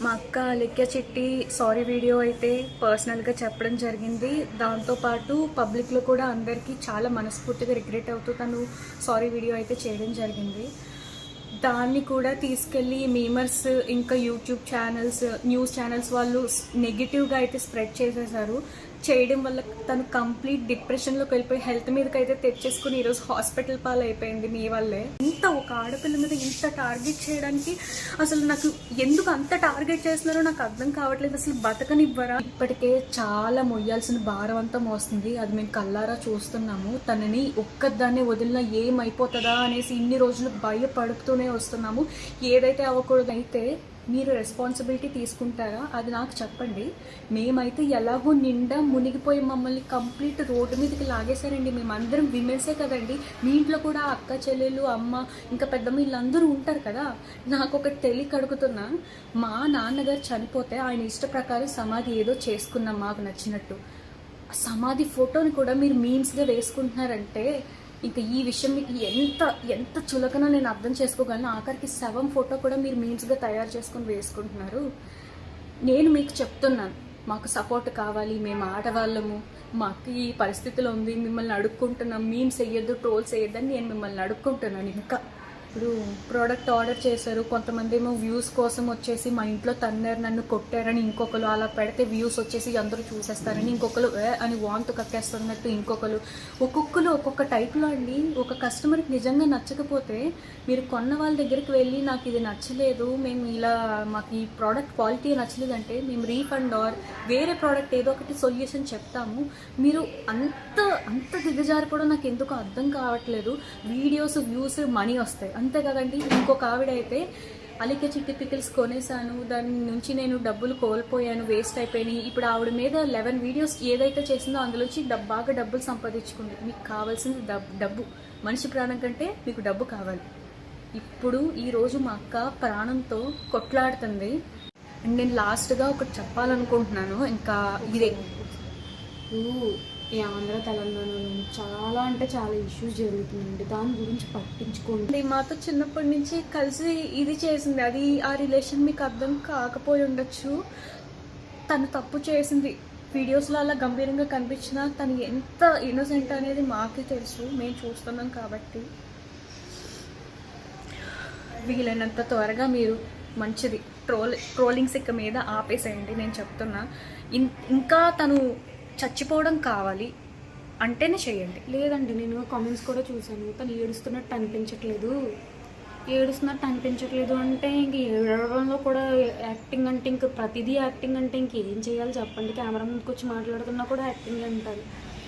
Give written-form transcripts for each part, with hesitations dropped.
మా అక్క అలిక్య చిట్టి సారీ వీడియో అయితే పర్సనల్గా చెప్పడం జరిగింది. దాంతోపాటు పబ్లిక్లో కూడా అందరికీ చాలా మనస్ఫూర్తిగా రిగ్రెట్ అవుతూ తను సారీ వీడియో అయితే చేయడం జరిగింది. దాన్ని కూడా తీసుకెళ్ళి మీమర్స్ ఇంకా యూట్యూబ్ ఛానల్స్, న్యూస్ ఛానల్స్ వాళ్ళు నెగిటివ్గా అయితే స్ప్రెడ్ చేసేసారు. చేయడం వల్ల తను కంప్లీట్ డిప్రెషన్లోకి వెళ్ళిపోయి హెల్త్ మీదకి అయితే తెచ్చేసుకుని ఈరోజు హాస్పిటల్ పాలు అయిపోయింది మీ వల్లే. ఇంత ఒక ఆడపిల్ల మీద ఇంత టార్గెట్ చేయడానికి అసలు నాకు ఎందుకు అంత టార్గెట్ చేస్తున్నారో నాకు అర్థం కావట్లేదు. అసలు బతకనివ్వరా? ఇప్పటికే చాలా మొయ్యాల్సిన భారం అంతా మోస్తుంది. అది మేము కల్లారా చూస్తున్నాము. తనని ఒక్కదాన్ని వదిలినా ఏమైపోతుందా అనేసి ఇన్ని రోజులు భయపడుతూనే వస్తున్నాము. ఏదైతే అవ్వకూడదు అయితే మీరు రెస్పాన్సిబిలిటీ తీసుకుంటారా అది నాకు చెప్పండి. మేమైతే ఎలాగో నిండా మునిగిపోయి మమ్మల్ని కంప్లీట్ రోడ్డు మీదకి లాగేశారండి. మేమందరం విమెన్సే కదండి. మీ ఇంట్లో కూడా అక్క చెల్లెలు అమ్మ ఇంకా పెద్దమ్మ వీళ్ళందరూ ఉంటారు కదా. నాకు ఒకటి తెలియక అడుగుతున్నా, మా నాన్నగారు చనిపోతే ఆయన ఇష్ట ప్రకారం సమాధి ఏదో చేసుకున్నాం మాకు నచ్చినట్టు. సమాధి ఫోటోని కూడా మీరు మీమ్స్గా వేసుకుంటున్నారంటే ఇంకా ఈ విషయం మీకు ఎంత చులకనో నేను అర్థం చేసుకోగలను. ఆఖరికి శవం ఫోటో కూడా మీరు మీమ్స్గా తయారు చేసుకొని వేసుకుంటున్నారు. నేను మీకు చెప్తున్నాను, మాకు సపోర్ట్ కావాలి, మేము ఆడవాళ్ళము, మాకు ఈ పరిస్థితిలో ఉంది, మిమ్మల్ని అడుక్కుంటున్నాం, మీమ్స్ వేయొద్దు, ట్రోల్స్ వేయొద్దని నేను మిమ్మల్ని అడుక్కుంటున్నాను. ఇంకా ఇప్పుడు ప్రోడక్ట్ ఆర్డర్ చేశారు, కొంతమంది ఏమో వ్యూస్ కోసం వచ్చేసి మా ఇంట్లో తన్నారు, నన్ను కొట్టారని ఇంకొకరు, అలా పెడితే వ్యూస్ వచ్చేసి అందరూ చూసేస్తారని ఇంకొకరు, అని వాంతు కక్కేస్తున్నట్టు ఇంకొకరు. ఒక్కొక్కరు ఒక్కొక్క టైప్లో అండి. ఒక కస్టమర్కి నిజంగా నచ్చకపోతే మీరు కొన్న వాళ్ళ దగ్గరికి వెళ్ళి నాకు ఇది నచ్చలేదు, మేము ఇలా మాకు ఈ ప్రోడక్ట్ క్వాలిటీ నచ్చలేదు అంటే మేము రీఫండ్ ఆర్ వేరే ప్రోడక్ట్ ఏదో ఒకటి సొల్యూషన్ చెప్తాము. మీరు అంత దిగజారిపోవడం నాకు ఎందుకు అర్థం కావట్లేదు. వీడియోస్ వ్యూస్ మనీ వస్తాయి అంతే కదండి. ఇంకొక ఆవిడ అయితే అలిక్య చిట్టి పికిల్స్ కొనేసాను, దాని నుంచి నేను డబ్బులు కోల్పోయాను, వేస్ట్ అయిపోయినాయి. ఇప్పుడు ఆవిడ మీద 11 వీడియోస్ ఏదైతే చేసిందో అందులోంచి బాగా డబ్బులు సంపాదించుకుంది. మీకు కావాల్సింది డబ్బు. మనిషి ప్రాణం కంటే మీకు డబ్బు కావాలి. ఇప్పుడు ఈరోజు మా అక్క ప్రాణంతో కొట్లాడుతుంది. అండ్ నేను లాస్ట్గా ఒకటి చెప్పాలనుకుంటున్నాను. ఇంకా ఇదే ఈ ఆంధ్ర తెలంగాణలో చాలా అంటే చాలా ఇష్యూస్ జరుగుతుందండి. దాని గురించి పట్టించుకోండి. మాతో చిన్నప్పటి నుంచి కలిసి ఇది చేసింది. అది ఆ రిలేషన్ మీకు అర్థం కాకపోయి ఉండొచ్చు. తను తప్పు చేసింది. వీడియోస్లో అలా గంభీరంగా కనిపించినా తను ఎంత ఇన్నోసెంట్ అనేది మాకే తెలుసు, మేము చూస్తున్నాం కాబట్టి. వీలైనంత త్వరగా మీరు మంచిది ట్రోలింగ్స్ ఇక మీద ఆపేసేయండి. నేను చెప్తున్నా, ఇంకా తను చచ్చిపోవడం కావాలి అంటేనే చేయండి. లేదండి, నేను కామెంట్స్ కూడా చూసాను. తను ఏడుస్తున్నట్టు అనిపించట్లేదు అంటే ఇంక ఏడవడంలో కూడా యాక్టింగ్ అంటే ఇంక ప్రతిదీ యాక్టింగ్ అంటే ఇంకేం చేయాలి చెప్పండి. కెమెరా ముందుకు వచ్చి మాట్లాడుతున్నా కూడా యాక్టింగ్ అంటారు.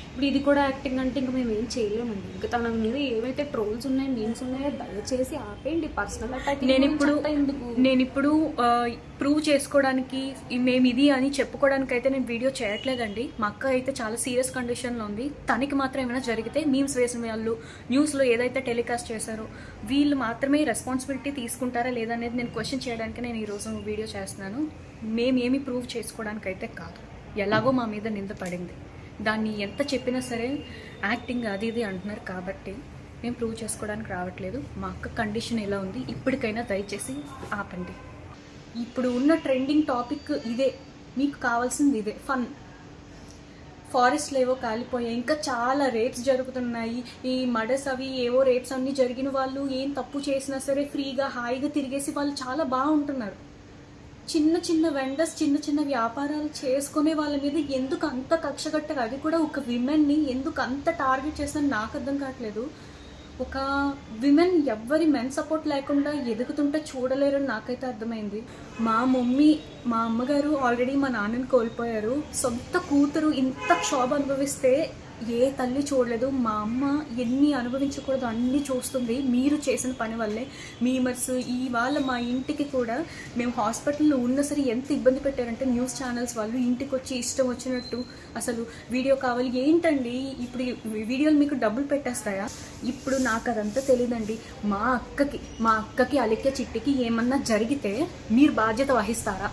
ఇప్పుడు ఇది కూడా యాక్టింగ్ అంటే ఇంక మేము ఏం చేయలేమండి. ఇంకా తన మీద ఏవైతే ట్రోల్స్ ఉన్నాయి, మీమ్స్ ఉన్నాయో దయచేసి ఆపేయండి. పర్సనల్ అటాక్ నేను ఇప్పుడు ప్రూవ్ చేసుకోవడానికి మేము ఇది అని చెప్పుకోవడానికి అయితే నేను వీడియో చేయట్లేదండి. మా అక్క అయితే చాలా సీరియస్ కండిషన్లో ఉంది. తనకి మాత్రం ఏమైనా జరిగితే మీమ్స్ వేసిన వాళ్ళు న్యూస్లో ఏదైతే టెలికాస్ట్ చేశారో వీళ్ళు మాత్రమే రెస్పాన్సిబిలిటీ తీసుకుంటారా లేదనేది నేను క్వశ్చన్ చేయడానికి నేను ఈరోజు వీడియో చేస్తున్నాను. మేమేమి ప్రూవ్ చేసుకోవడానికి అయితే కాదు. ఎలాగో మా మీద నింద పడింది, దాన్ని ఎంత చెప్పినా సరే యాక్టింగ్ అది ఇది అంటున్నారు కాబట్టి మేము ప్రూవ్ చేసుకోవడానికి రావట్లేదు. మా అక్క కండిషన్ ఎలా ఉంది ఇప్పటికైనా దయచేసి ఆపండి. ఇప్పుడు ఉన్న ట్రెండింగ్ టాపిక్ ఇదే. మీకు కావాల్సింది ఇదే, ఫన్. ఫారెస్ట్లు ఏవో కాలిపోయాయి, ఇంకా చాలా రేప్స్ జరుగుతున్నాయి. ఈ మర్డర్స్ అవి ఏవో రేప్స్ అన్నీ జరిగిన వాళ్ళు ఏం తప్పు చేసినా సరే ఫ్రీగా హాయిగా తిరిగేసి వాళ్ళు చాలా బాగుంటున్నారు. చిన్న వెండర్స్ చిన్న వ్యాపారాలు చేసుకునే వాళ్ళ మీద ఎందుకు అంత కక్ష కట్టారు? అది కూడా ఒక విమెన్ని ఎందుకు అంత టార్గెట్ చేస్తారని నాకు అర్థం కావట్లేదు. ఒక విమెన్ ఎవ్వరి మెన్ సపోర్ట్ లేకుండా ఎదుగుతుంటే చూడలేరని నాకైతే అర్థమైంది. మా అమ్మగారు ఆల్రెడీ మా నాన్నని కోల్పోయారు. సొంత కూతురు ఇంత క్షోభ అనుభవిస్తే ఏ తల్లి చూడలేదు. మా అమ్మ ఎన్ని అనుభవించకూడదు అన్నీ చూస్తుంది మీరు చేసిన పని వల్లే. మీమర్స్ ఇవాళ మా ఇంటికి కూడా మేము హాస్పిటల్లో ఉన్న సరే ఎంత ఇబ్బంది పెట్టారంటే న్యూస్ ఛానల్స్ వాళ్ళు ఇంటికి వచ్చి ఇష్టం వచ్చినట్టు అసలు వీడియో కావాలి ఏంటండి, ఇప్పుడు వీడియోలు మీకు డబ్బులు పెట్టేస్తాయా? ఇప్పుడు నాకు అదంతా తెలియదండి. మా అక్కకి అలిక్య చిట్టికి ఏమన్నా జరిగితే మీరు బాధ్యత వహిస్తారా?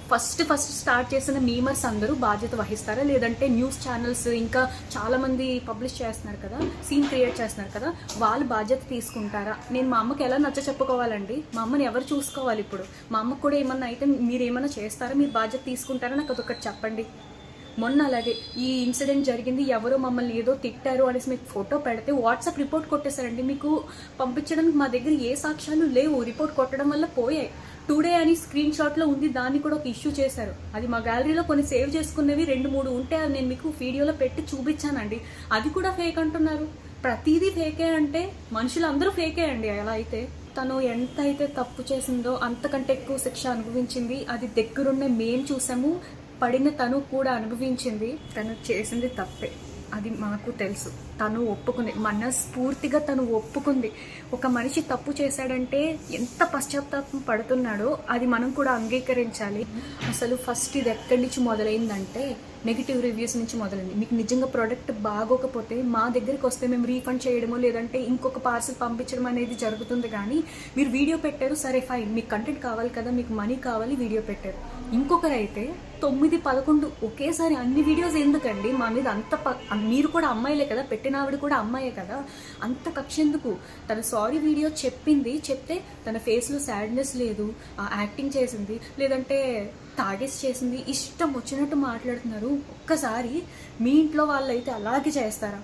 ఫస్ట్ స్టార్ట్ చేసిన మీమర్స్ అందరూ బాధ్యత వహిస్తారా, లేదంటే న్యూస్ ఛానల్స్ ఇంకా చాలామంది పబ్లిష్ చేస్తున్నారు కదా, సీన్ క్రియేట్ చేస్తున్నారు కదా, వాళ్ళు బాధ్యత తీసుకుంటారా? నేను మా అమ్మకి ఎలా నచ్చ చెప్పుకోవాలండి? మా అమ్మని ఎవరు చూసుకోవాలి ఇప్పుడు? మా అమ్మకు కూడా ఏమన్నా అయితే మీరు ఏమన్నా చేస్తారా, మీరు బాధ్యత తీసుకుంటారా? నాకు అదొకటి చెప్పండి. మొన్న అలాగే ఈ ఇన్సిడెంట్ జరిగింది, ఎవరో మమ్మల్ని ఏదో తిట్టారు అనేసి మీకు ఫోటో పెడితే వాట్సాప్ రిపోర్ట్ కొట్టేశారండి. మీకు పంపించడానికి మా దగ్గర ఏ సాక్ష్యాలు లేవు, రిపోర్ట్ కొట్టడం వల్ల పోయాయి. టుడే అని స్క్రీన్ షాట్లో ఉంది, దాన్ని కూడా ఒక ఇష్యూ చేశారు. అది మా గ్యాలరీలో కొన్ని సేవ్ చేసుకునేవి 2-3 ఉంటే అది నేను మీకు వీడియోలో పెట్టి చూపించానండి. అది కూడా ఫేక్ అంటున్నారు. ప్రతిదీ ఫేకే అంటే మనుషులందరూ ఫేకే అండి. అలా అయితే తను ఎంత అయితే తప్పు చేసిందో అంతకంటే ఎక్కువ శిక్ష అనుభవించింది. అది దగ్గరుండే మేం చూసాము, పడిన తను కూడా అనుభవించింది. తను చేసింది తప్పే, అది మాకు తెలుసు. తను ఒప్పుకుంది, మనస్ఫూర్తిగా తను ఒప్పుకుంది. ఒక మనిషి తప్పు చేశాడంటే ఎంత పశ్చాత్తాపం పడుతున్నాడో అది మనం కూడా అంగీకరించాలి. అసలు ఫస్ట్ ఇది ఎక్కడి నుంచి మొదలైందంటే నెగిటివ్ రివ్యూస్ నుంచి మొదలైంది. మీకు నిజంగా ప్రోడక్ట్ బాగోకపోతే మా దగ్గరికి వస్తే మేము రీఫండ్ చేయడమో లేదంటే ఇంకొక పార్సల్ పంపించడం అనేది జరుగుతుంది. కానీ మీరు వీడియో పెట్టారు, సరే ఫైన్, మీకు కంటెంట్ కావాలి కదా, మీకు మనీ కావాలి, వీడియో పెట్టారు. ఇంకొకరైతే 9-11 ఒకేసారి అన్ని వీడియోస్ ఎందుకండి మా మీద అంత మీరు కూడా అమ్మాయిలే కదా, పెట్టిన ఆవిడ కూడా అమ్మాయే కదా, అంత కక్ష ఎందుకు? తన సారీ వీడియో చెప్తే తన ఫేస్లో సాడ్నెస్ లేదు, యాక్టింగ్ చేసింది, లేదంటే తాగేసి చేసింది, ఇష్టం వచ్చినట్టు మాట్లాడుతున్నారు. ఒక్కసారి మీ ఇంట్లో వాళ్ళైతే అలాగే చేస్తారా?